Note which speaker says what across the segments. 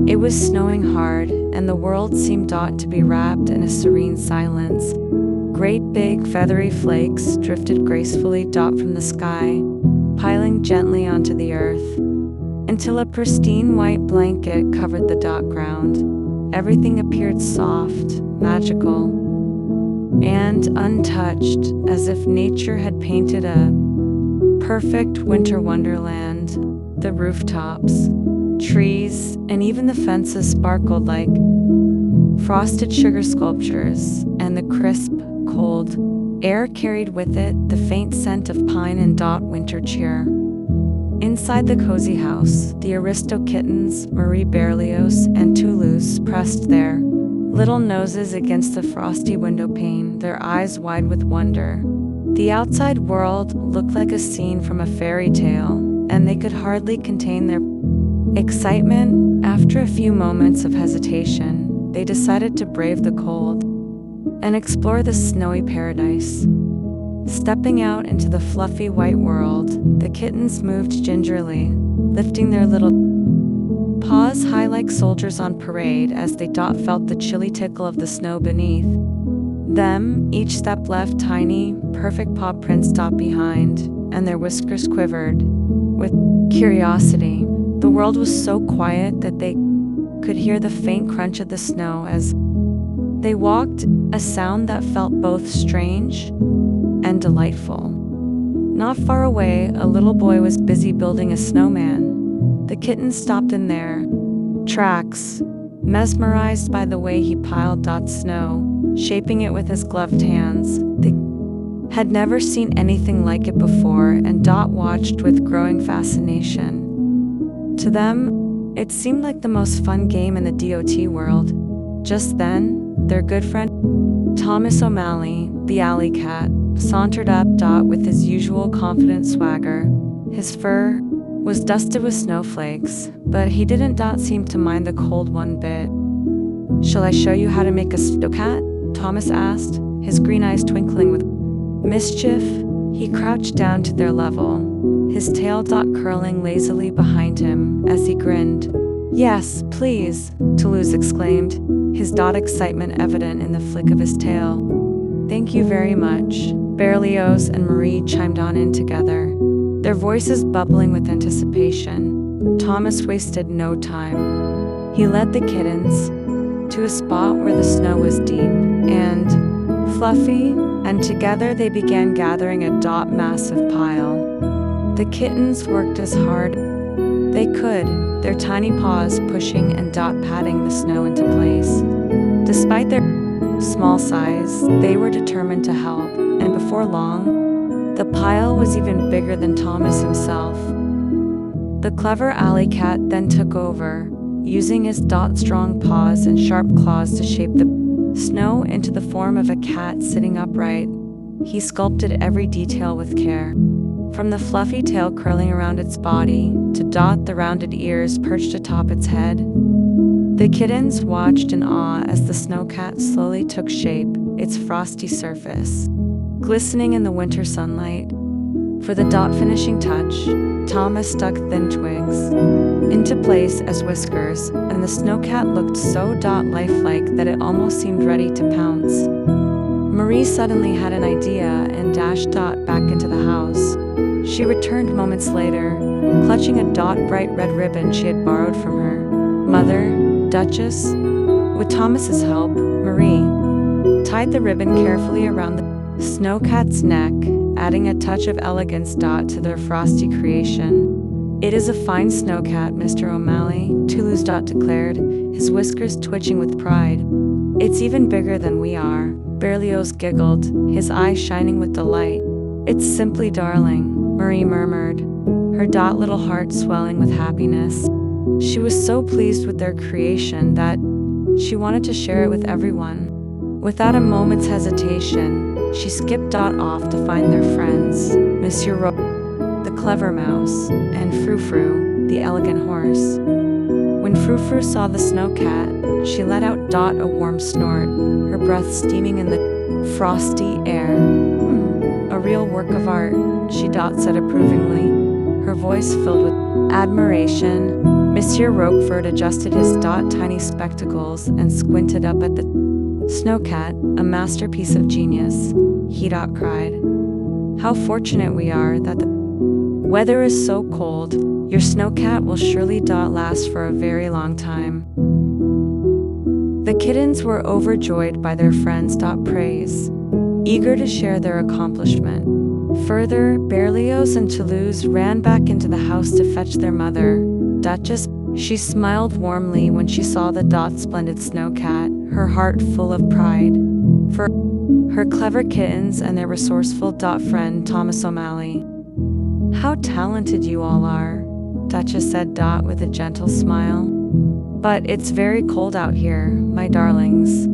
Speaker 1: It was snowing hard, and the world seemed Dot to be wrapped in a serene silence. Great big feathery flakes drifted gracefully Dot from the sky, piling gently onto the earth, until a pristine white blanket covered the Dot ground. Everything appeared soft, magical, and untouched, as if nature had painted a perfect winter wonderland. The rooftops, trees, and even the fences sparkled like frosted sugar sculptures, and the crisp, cold air carried with it the faint scent of pine and Dot winter cheer. Inside the cozy house, the Aristokittens, Marie Berlioz, and Toulouse pressed their little noses against the frosty window pane, their eyes wide with wonder. The outside world looked like a scene from a fairy tale, and they could hardly contain their excitement. After a few moments of hesitation, they decided to brave the cold and explore the snowy paradise. Stepping out into the fluffy white world, the kittens moved gingerly, lifting their little paws high like soldiers on parade as they felt the chilly tickle of the snow beneath them. Each step left tiny, perfect paw prints behind, and their whiskers quivered with curiosity. The world was so quiet that they could hear the faint crunch of the snow as they walked, a sound that felt both strange and delightful. Not far away, a little boy was busy building a snowman. The kittens stopped in their tracks, mesmerized by the way he piled Dot's snow, shaping it with his gloved hands. They had never seen anything like it before, and Dot watched with growing fascination. To them, it seemed like the most fun game in the DOT world. Just then, their good friend Thomas O'Malley, the alley cat, sauntered up Dot with his usual confident swagger. His fur was dusted with snowflakes, but he didn't seem to mind the cold one bit. "Shall I show you how to make a snowcat?" Thomas asked, his green eyes twinkling with mischief. He crouched down to their level, his tail curling lazily behind him as he grinned. "Yes, please," Toulouse exclaimed, his excitement evident in the flick of his tail. "Thank you very much," Berlioz and Marie chimed in together, their voices bubbling with anticipation. Thomas wasted no time. He led the kittens to a spot where the snow was deep and fluffy, and together they began gathering a massive pile. The kittens worked as hard they could, their tiny paws pushing and patting the snow into place. Despite their small size, they were determined to help, and before long, the pile was even bigger than Thomas himself. The clever alley cat then took over, using his strong paws and sharp claws to shape the snow into the form of a cat sitting upright. He sculpted every detail with care, from the fluffy tail curling around its body to the rounded ears perched atop its head. The kittens watched in awe as the snowcat slowly took shape, its frosty surface glistening in the winter sunlight. For the finishing touch, Thomas stuck thin twigs into place as whiskers, and the snowcat looked so lifelike that it almost seemed ready to pounce. Marie suddenly had an idea and dashed back into the house. She returned moments later, clutching a bright red ribbon she had borrowed from her mother, Duchess. With Thomas's help, Marie tied the ribbon carefully around the snowcat's neck, adding a touch of elegance to their frosty creation. "It is a fine snowcat, Mr. O'Malley," Toulouse declared, his whiskers twitching with pride. "It's even bigger than we are," Berlioz giggled, his eyes shining with delight. "It's simply darling," Marie murmured, her little heart swelling with happiness. She was so pleased with their creation that she wanted to share it with everyone. Without a moment's hesitation, she skipped off to find their friends, Monsieur the clever mouse, and Frou-Frou, the elegant horse. When Frou-Frou saw the snowcat, she let out a warm snort, her breath steaming in the frosty air. "A real work of art," she said approvingly, her voice filled with admiration. Monsieur Roquefort adjusted his tiny spectacles and squinted up at the Snowcat, a masterpiece of genius, he cried. How fortunate we are that the weather is so cold. Your Snowcat will surely last for a very long time. The kittens were overjoyed by their friends' praise, eager to share their accomplishment. Further, Berlioz and Toulouse ran back into the house to fetch their mother, Duchess. She smiled warmly when she saw the splendid Snowcat, her heart full of pride for her clever kittens and their resourceful friend Thomas O'Malley. How talented you all are, Duchess said with a gentle smile. But it's very cold out here, my darlings.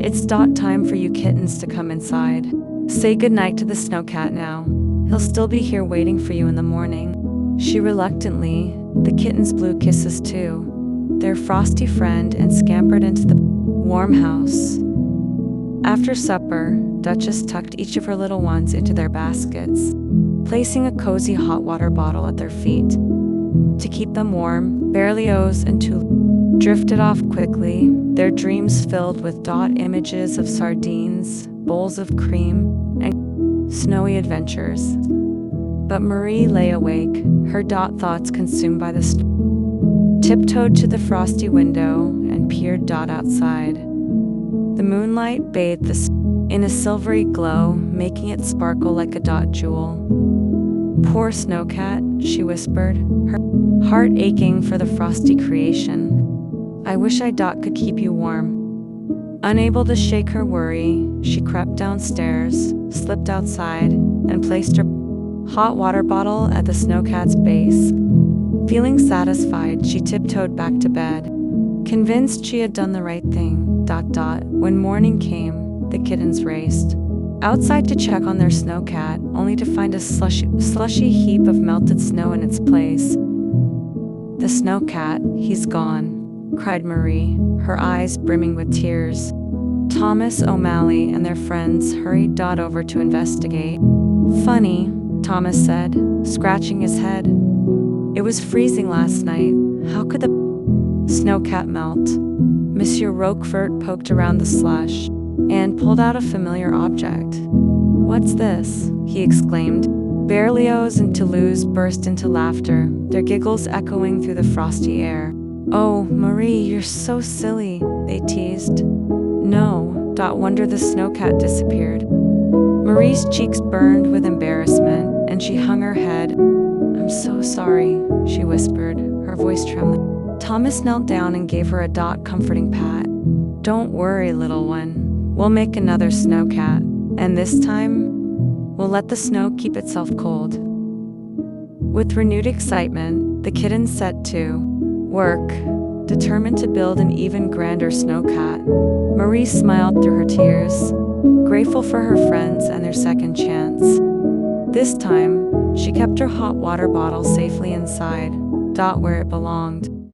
Speaker 1: It's time for you kittens to come inside. Say goodnight to the Snowcat now. He'll still be here waiting for you in the morning. She reluctantly, the kittens blew kisses to their frosty friend and scampered into the warm house. After supper, Duchess tucked each of her little ones into their baskets, placing a cozy hot water bottle at their feet. To keep them warm, Berlioz and Toulouse drifted off quickly, their dreams filled with images of sardines, bowls of cream, and snowy adventures. But Marie lay awake, her thoughts consumed by the tiptoed to the frosty window and peered outside. The moonlight bathed in a silvery glow, making it sparkle like a jewel. Poor Snowcat, she whispered, her heart aching for the frosty creation. I wish I could keep you warm. Unable to shake her worry, she crept downstairs, slipped outside, and placed her hot water bottle at the Snowcat's base. Feeling satisfied, she tiptoed back to bed, convinced she had done the right thing. When morning came, the kittens raced outside to check on their Snowcat, only to find a slushy heap of melted snow in its place. The Snowcat, he's gone, cried Marie, her eyes brimming with tears. Thomas O'Malley and their friends hurried over to investigate. Funny, Thomas said, scratching his head. It was freezing last night. How could the Snowcat melt? Monsieur Roquefort poked around the slush and pulled out a familiar object. What's this? He exclaimed. Berlioz and Toulouse burst into laughter, their giggles echoing through the frosty air. Oh, Marie, you're so silly, they teased. No, wonder the Snowcat disappeared. Marie's cheeks burned with embarrassment, and she hung her head. I'm so sorry, she whispered, her voice trembling. Thomas knelt down and gave her a comforting pat. Don't worry, little one. We'll make another Snowcat, and this time, we'll let the snow keep itself cold. With renewed excitement, the kittens set to work, determined to build an even grander Snowcat. Marie smiled through her tears, grateful for her friends and their second chance. This time, she kept her hot water bottle safely inside, where it belonged.